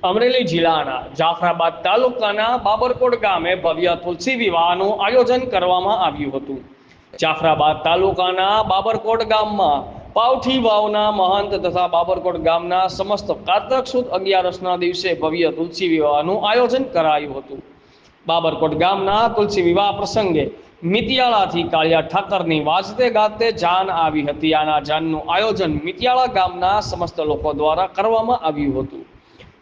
અમરેલી જિલ્લાના જાફરાબાદ તાલુકાના બાબરકોટ ગામે ભવ્ય તુલસી વિવાહનું આયોજન કરવામાં આવ્યું હતું। જાફરાબાદ તાલુકાના બાબરકોટ ગામમાં પાવઠી વાવના મહંત તથા બાબરકોટ ગામના સમસ્ત કારતક સુદ 11ના દિવસે ભવ્ય તુલસી વિવાહનું આયોજન કરાયું હતું। બાબરકોટ ગામના તુલસી વિવાહ પ્રસંગે મિતિયાળાથી કાળિયા ઠાકરની વાજતે ગાજતે જાન આવી હતી। આના જાનનું આયોજન મિતિયાળા ગામના સમસ્ત લોકો દ્વારા કરવામાં આવ્યું હતું।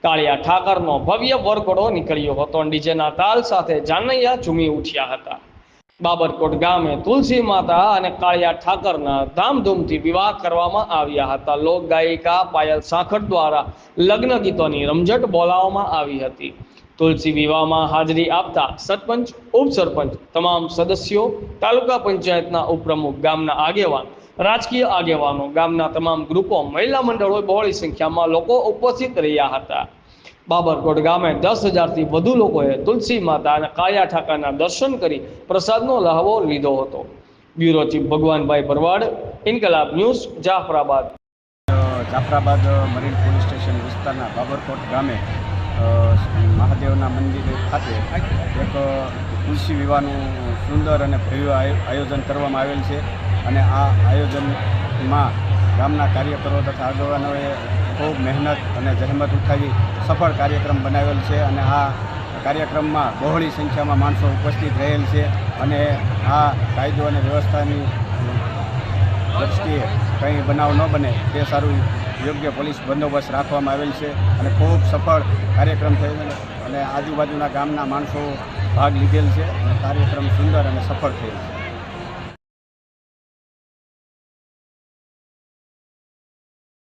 કાળિયા ઠાકરનો ભવ્ય વરઘોડો નીકળ્યો હતો। ડીજેના તાલ સાથે જાનૈયા ઝૂમી ઉઠ્યા હતા। બાબરકોટ ગામે તુલસી માતા અને કાળિયા ઠાકરના ધામધૂમથી વિવાહ કરવામાં આવ્યા હતા। લોક ગાયિકા પાયલ સાખટ દ્વારા લગ્ન ગીતોની રમઝટ બોલાવવામાં આવી હતી। તુલસી વિવાહમાં હાજરી આપતા સરપંચ, ઉપસરપંચ, તમામ સદસ્યો, તાલુકા પંચાયતના ઉપપ્રમુખ, ગામના આગેવાન, રાજકીય આગેવાનો, ગામના તમામ ગ્રુપો, મહિલા મંડળો બહોળી સંખ્યામાં લોકો ઉપસ્થિત રહ્યા હતા। બાબરકોટ ગામે 10,000થી વધુ લોકોએ તુલસી માતા અને કાળિયા ઠાકરના દર્શન કરી પ્રસાદનો લહાવો લીધો હતો। Bureau chief Bhagwanbhai Bharwad, Inquilab news, Jafrabad. Jafrabad marine police station વિસ્તારના બાબરકોટ ગામે મહાદેવના મંદિર ખાતે એક તુલસી વિવાહનું સુંદર અને ભવ્ય આયોજન કરવામાં આવેલ છે અને આ આયોજનમાં ગામના કાર્યકરો તથા આગેવાનોએ ખૂબ મહેનત અને જહેમત ઉઠાવી સફળ કાર્યક્રમ બનાવેલ છે અને આ કાર્યક્રમમાં બહોળી સંખ્યામાં માણસો ઉપસ્થિત રહેલ છે અને આ કાયદો અને વ્યવસ્થાની દ્રષ્ટિએ કંઈ બનાવ ન બને તે સારું યોગ્ય પોલીસ બંદોબસ્ત રાખવામાં આવેલ છે અને ખૂબ સફળ કાર્યક્રમ થયેલ અને આજુબાજુના ગામના માણસો ભાગ લીધેલ છે અને કાર્યક્રમ સુંદર અને સફળ થયેલ છે।